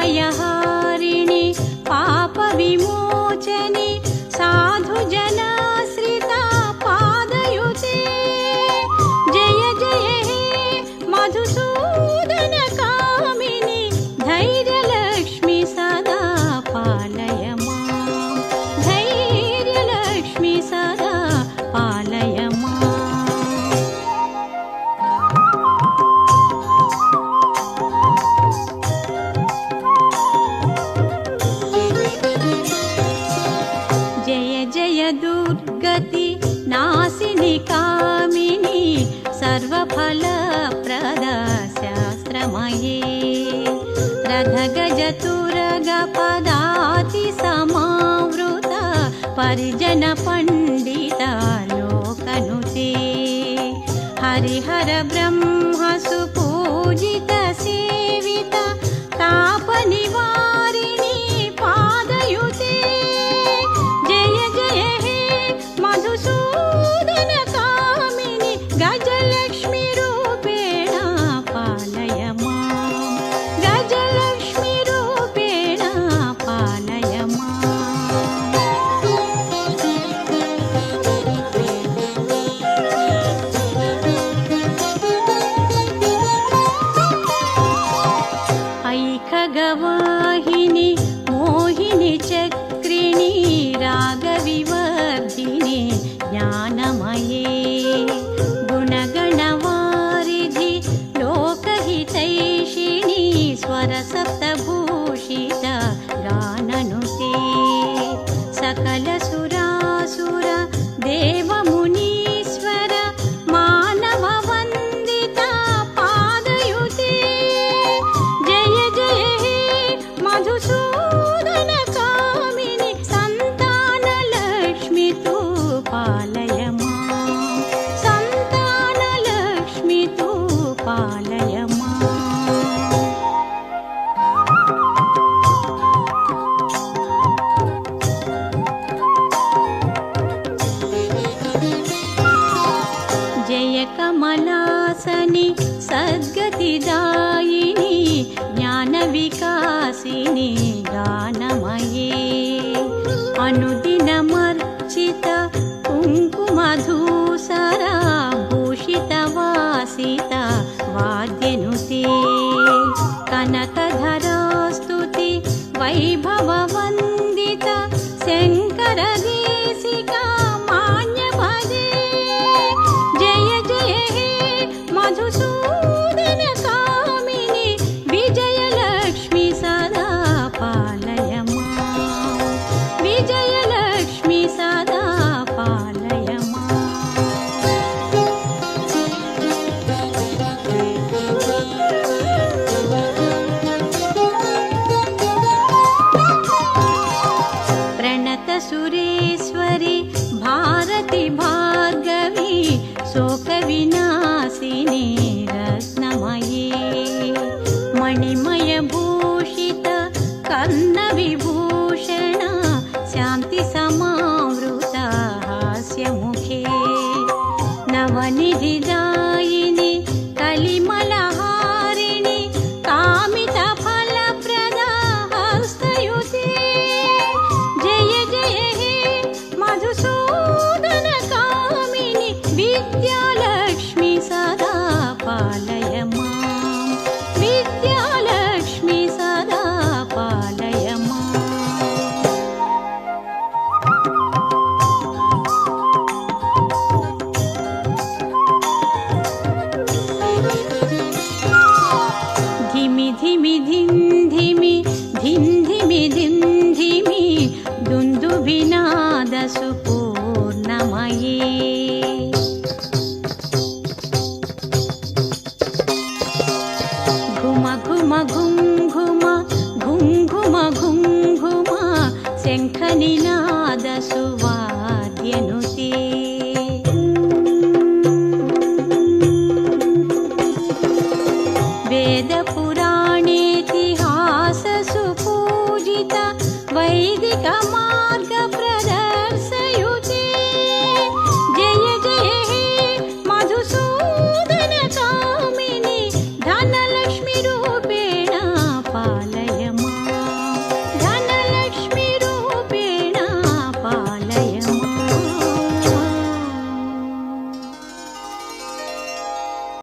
भवभयहारिणि पापविमोचनि साधुजनाश्रिता पादयुते जय जय हे मधुसूदनकामिनि धैर्यलक्ष्मि सदा पालय मां धैर्यलक्ष्मि सदा पालय मां। दुर्गति नासिनि कामिनि सर्वफलप्रद शास्त्रमये रथगजतुरगपदाति समावृत परिजन पंडित लोकनुते हरिहर ब्रह्म सुपूजित सेवित तापनिवारिणि पादयुते जय जय हे मधुसूदनकामिनि गजलक्ष्मी रूपेण पालय मां गजलक्ष्मी रूपेण पालय मां। ऐखगवाहिनि मोहिनि चक्रिणि रागविवर्धिनि ज्ञानमये गुणगणवारिधि लोकहितैषिणि स्वरसप्तभूषित गाननुते सकलसुरासुर देवमुनीश्वर मानववन्दिता पादयुते जय जय हे मधुसूदनकामिनि सन्तानलक्ष्मि अनुदिनमर्चित कुङ्कुमधूसरा भूषितवासित वाद्यनुते कनकधरास्तुति वैभववन्दित शङ्करदेशिका मान्यपदे जय जय हे मधुसूदन कामिनि विजयलक्ष्मी सदा पालय मां विजयलक्ष्मी सदा पालय मां प्रणत सुरेश्वरि भारति भार्गवी शोकविनाशिनी रत्नमयी मणिमयभूषित कर्णविभूषण शान्तिसमावृत हास्यमुखे नवनिधिदायिनि कलिमलहारिणि कामितफलप्रदा हस्तयुते जय जय हे मधुसूदन कामिनि विद्यालक्ष्मी सदा पालय मां विद्यालक्ष्मी सदा पालय मां धिमि धिमि धिं धिमि धिं धिमि धिं धिमि दुन्दुभिनादसु पूर्णमयी घुम घुम घुं घुम घुं घुम घुं घुम शङ्खनिनादसु वाद्यनुते